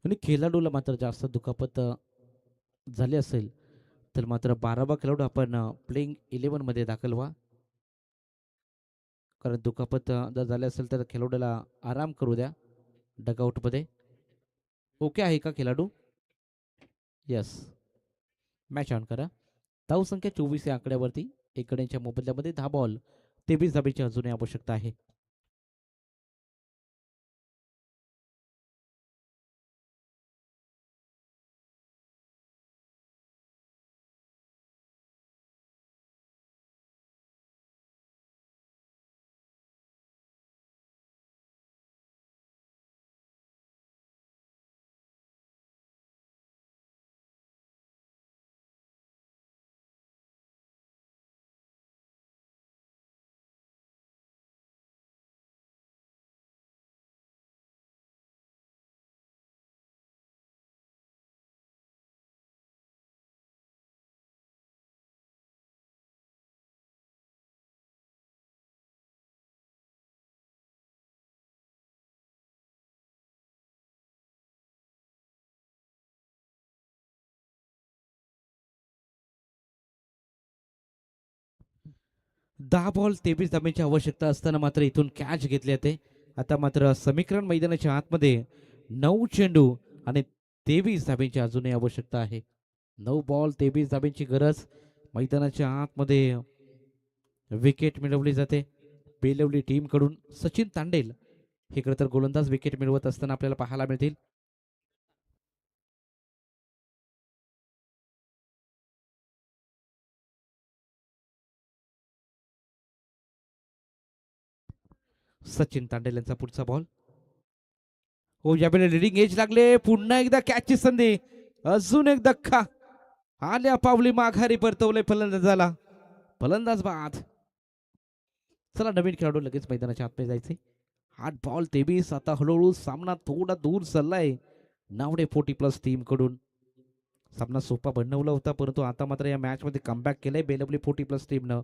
आणि खेळाडूला मात्र जास्त दुखापत झाली असेल तर मात्र 12वा खेळाडू आपण प्लेइंग 11 मध्ये दाखल व्हा. कारण दुखापत जर झाली असेल तर खेळाडूला आराम करू द्या डगआउट मध्ये. ओके आहे का खेळाडू? यस. मॅच ऑन करा. धावसंख्या 24 या आकड्यावरती. एक गड्यांच्या मोबदल्यामध्ये 10 बॉल 23 धाबेची अजूनही आवश्यकता आहे. 10 बॉल 23 धाब्यांची आवश्यकता असताना मात्र इथून कॅच घेतले जाते. आता मात्र समीकरण मैदानाच्या आतमध्ये 9 चेंडू आणि 23 धाब्यांची अजूनही आवश्यकता आहे. 9 बॉल 23 धाब्यांची गरज. मैदानाच्या आतमध्ये विकेट मिळवली जाते बेलवली टीम कडून. सचिन तांडेल हे खरं तर गोलंदाज विकेट मिळवत असताना आपल्याला पाहायला मिळतील. सचिन तांडेल यांचा पुढचा बॉल. हो, यावेळी लिडिंग एज लागले. पुन्हा एकदा कॅचची संधी. अजून एक धक्का. आल्या पावली माघारी परतवले फलंदाजाला. फलंदाज बाद. चला नवीन खेळाडू लगेच मैदानाच्या आतमध्ये जायचे. 8 बॉल 23. आता हळूहळू सामना थोडा दूर चाललाय नावडे 40+ टीम कडून. सामना सोपा बनवला होता परंतु आता मात्र या मॅच मध्ये कमबॅक केलंय बेलवली 40+ टीमनं.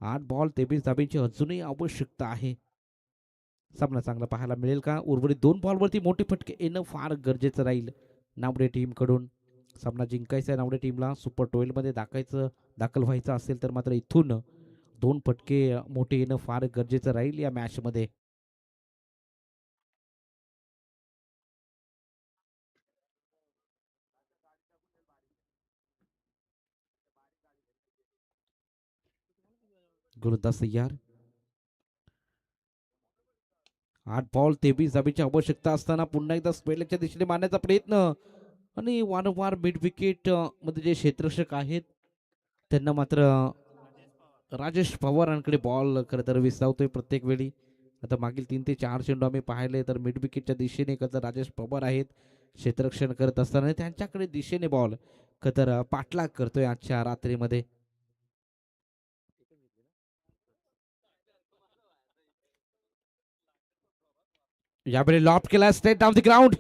8 बॉल 23 धाब्यांची अजूनही आवश्यकता आहे. सामना चांगला पाहायला मिळेल का? उर्वरित 2 बॉलवरती मोठे फटके येणं फार गरजेचं राहील नावडे टीम कडून. सामना जिंकायचा आहे नावडे टीमला. सुपर 12 मध्ये दाखल व्हायचं असेल तर मात्र इथून 2 फटके मोठे येणं फार गरजेचं राहील या मॅच मध्ये. गोलंदाज तयार. 8 बॉल 23 धाब्यांची आवश्यकता असताना पुन्हा एकदा स्पेलच्या दिशेने मारण्याचा प्रयत्न आणि वारंवार मिड विकेट मध्ये जे क्षेत्ररक्षक आहेत त्यांना मात्र राजेश पवारांकडे बॉल खरं तर विसावतोय प्रत्येक वेळी. आता मागील 3 ते 4 चेंडू आम्ही पाहिले तर मिड विकेटच्या दिशेने खरं तर राजेश पवार आहेत क्षेत्ररक्षण करत असताना त्यांच्याकडे दिशेने बॉल खरं तर पाठलाग करतोय आजच्या रात्रीमध्ये. यावेळी लॉफ्ट केला straight down the ground.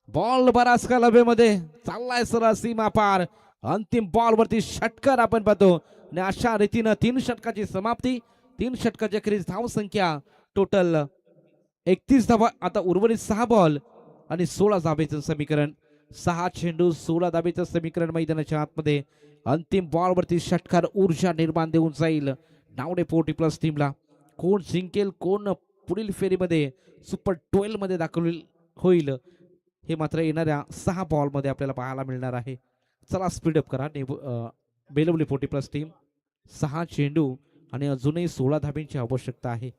Ball बराच काल हवेमध्ये चाललाय सरळ सीमा पार. अंतिम बॉल वरती षटकार आपण पाहतो आणि अशा रीतीनं 3 षटकाची समाप्ती. 3 षटकाची अखेरीस धाव संख्या टोटल 31 धावा. आता उर्वरित 6 बॉल आणि 16 धाबेचं समीकरण. 6 चेंडू 16 धाबेचं समीकरण मैदानाच्या आतमध्ये. अंतिम बॉल वरती षटकार ऊर्जा निर्माण देऊन जाईल नावडे 40+ टीमला. कोण जिंकेल कोण पुढील फेरीमध्ये सुपर 12 मध्ये दाखल होईल हे मात्र येणाऱ्या 6 बॉल मध्ये आपल्याला पाहायला मिळणार आहे. चला स्पीडअप करा बेलवली 40+ टीम. 6 चेंडू आणि अजूनही 16 धाब्यांची आवश्यकता आहे.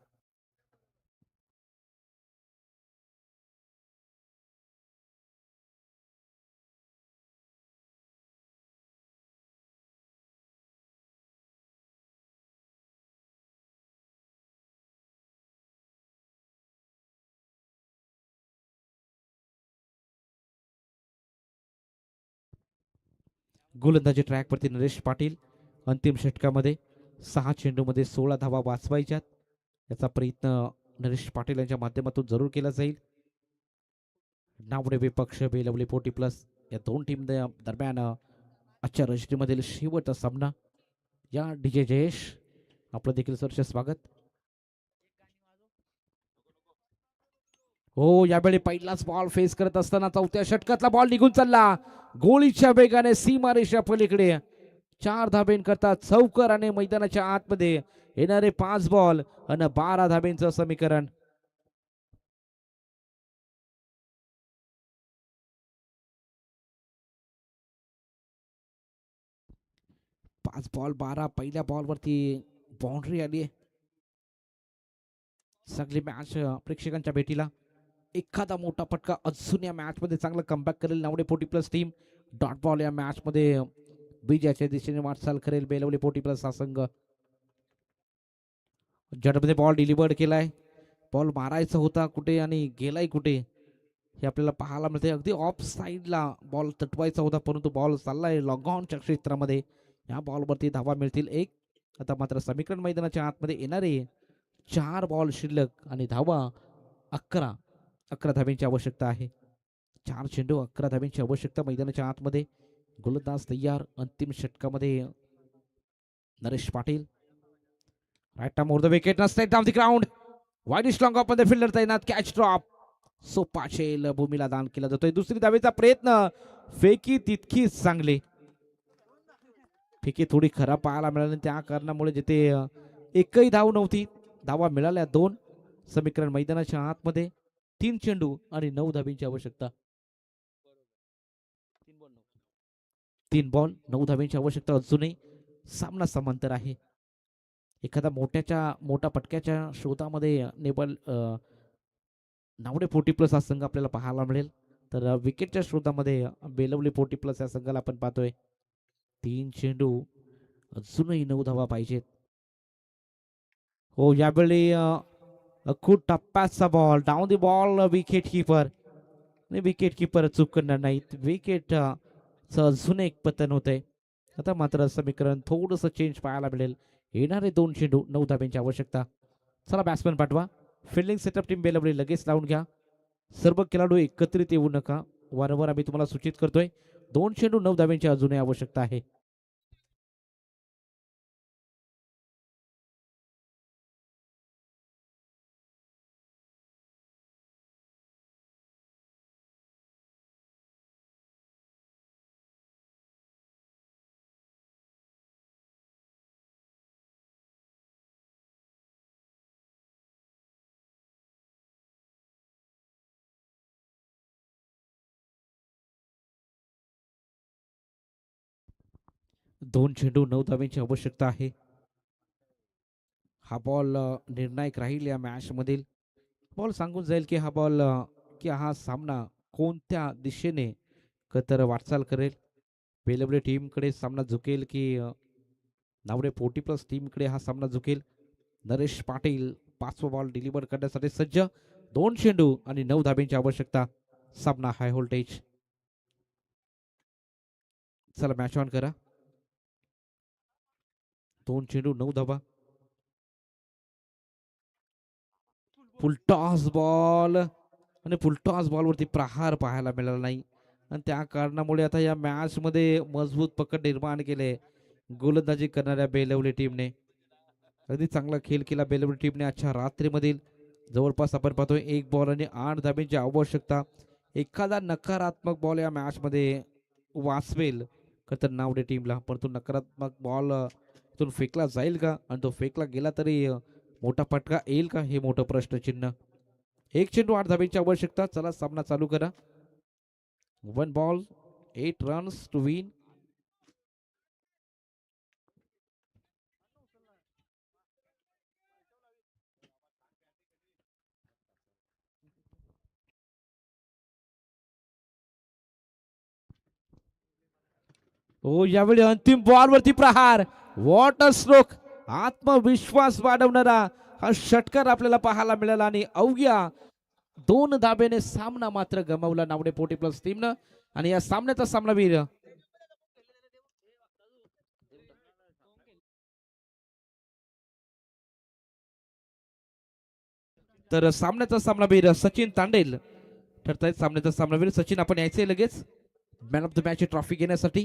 गोलंदाजी ट्रॅकवरती नरेश पाटील. अंतिम षटकामध्ये 6 चेंडूमध्ये 16 धावा वाचवायच्यात. याचा प्रयत्न नरेश पाटील यांच्या माध्यमातून जरूर केला जाईल. नावडे विपक्ष बेलवली 40+ या 2 टीम दरम्यान आजच्या रजनीमधील शेवटचा सामना. या डीजे जयेश आपलं देखील सरचे स्वागत. हो, यावेळी पहिलाच बॉल फेस करत असताना 4थ्या षटकातला बॉल निघून चालला गोळीच्या वेगाने सीमारेषा पलीकडे. 4 धाबेंकरता चौकर आणि मैदानाच्या आतमध्ये येणारे 5 बॉल आणि 12 धाबेंचं समीकरण. पाच बॉल 12. पहिल्या बॉलवरती बाउंड्री आली आहे. सगळी मॅच प्रेक्षकांच्या भेटीला. एखादा मोठा फटका अजून या मॅच मध्ये चांगला कमबॅक करेल नावडे 40+ टीम. डॉट बॉल या मॅच मध्ये विजयाच्या दिशेने वाटचाल करेल बेलवली 40+ हा संघ. जडमध्ये बॉल डिलिव्हर्ड केलाय. बॉल मारायचा होता कुठे आणि गेलाय कुठे हे आपल्याला पाहायला मिळते. अगदी ऑफ साईडला बॉल तटवायचा होता परंतु बॉल चाललाय लॉग ऑनच्या क्षेत्रामध्ये. या बॉलवरती धावा मिळतील 1. आता मात्र समीकरण मैदानाच्या आतमध्ये येणारे 4 बॉल शिल्लक आणि धावा 11. 11 धाब्यांची आवश्यकता आहे. 4 चेंडू 11 धाब्यांची आवश्यकता मैदानाच्या आतमध्ये. गोलंदाज तयार. अंतिम षटकामध्ये Naresh Patil. Right time over the wicket ना straight down the ground. Wide strong off the fielder तैनात. Catch drop. सोपा शेल भूमीला दान केला जातोय. दुसरी धावेचा प्रयत्न. फेकी तितकीच चांगली. फेकी थोडी खराब पाहायला मिळाली त्या कारणामुळे जिथे एकही धाव नव्हती. धावा मिळाल्या 2. समीकरण मैदानाच्या आतमध्ये 3 चेंडू आणि 9 धाबींची आवश्यकता. 3 बॉल 9 धाबींची आवश्यकता. अजूनही सामना समांतर आहे. एखादा मोठा पटक्याच्या शोधामध्ये नावडे 40+ हा संघ आपल्याला पाहायला मिळेल. तर विकेटच्या शोधामध्ये बेलवली 40+ या संघाला आपण पाहतोय. 3 चेंडू अजूनही 9 धावा पाहिजेत. हो, यावेळी खूप टप्प्याचा ball down the ball. Wicket keeper चूक करणार नाहीत. विकेट अजून एक पतन होतंय. आता मात्र समीकरण थोडंसं चेंज पाहायला मिळेल. येणारे 2 चेंडू 9 धाब्यांची आवश्यकता. चला बॅट्समॅन पाठवा. फिल्डिंग सेटअप टीम बेलवली लगेच लावून घ्या. सर्व खेळाडू एकत्रित येऊ नका. वारंवार आम्ही तुम्हाला सूचित करतोय. 2 चेंडू 9 धाब्यांची अजूनही आवश्यकता आहे. दोन चेंडू 9 धाब्यांची आवश्यकता आहे. हा बॉल निर्णायक राहील या मॅच मधील. बॉल सांगून जाईल की हा सामना कोणत्या दिशेने तर वाटचाल करेल. बेलवली टीमकडे सामना झुकेल की नावडे 40+ टीमकडे हा सामना झुकेल. नरेश पाटील 5वा बॉल डिलिव्हर करण्यासाठी सज्ज. 2 चेंडू आणि 9 धाब्यांची आवश्यकता. सामना हाय व्होल्टेज. चला मॅच ऑन करा. 2 चेंडू 9 धाबा. फुलटॉस बॉल आणि फुलटॉस बॉलवरती प्रहार पाहायला मिळाला नाही आणि त्या कारणामुळे आता या मॅच मध्ये मजबूत पकड निर्माण केले गोलंदाजी करणाऱ्या बेलवली टीमने. अगदी चांगला खेळ केला बेलवली टीमने आजच्या रात्रीमधील. जवळपास आपण पाहतोय 1 बॉल आणि 8 धाब्यांची आवश्यकता. एखादा नकारात्मक बॉल या मॅच मध्ये वाचवेल तर नावडे टीमला, परंतु नकारात्मक बॉल फेकला जाईल का आणि तो फेकला गेला तरी मोठा फटका येईल का हे मोठं प्रश्नचिन्ह. 1 चेंडू 8 धाब्यांची आवश्यकता. चला सामना चालू करा. 1 बॉल 8 रन्स टू विन. हो, यावेळी अंतिम बॉल वरती प्रहार. Water stroke. आत्मविश्वास वाढवणारा हा षटकार आपल्याला पाहायला मिळाला आणि अवघ्या 2 धाब्याने सामना मात्र गमावला नावडे 40+ टीमनं. आणि या सामन्याचा सामनावीर तर सामन्याचा सामनावीर सचिन तांडेल ठरतायत. सामन्याचा सामनावीर सचिन, आपण यायचंय लगेच man of the match trophy घेण्यासाठी.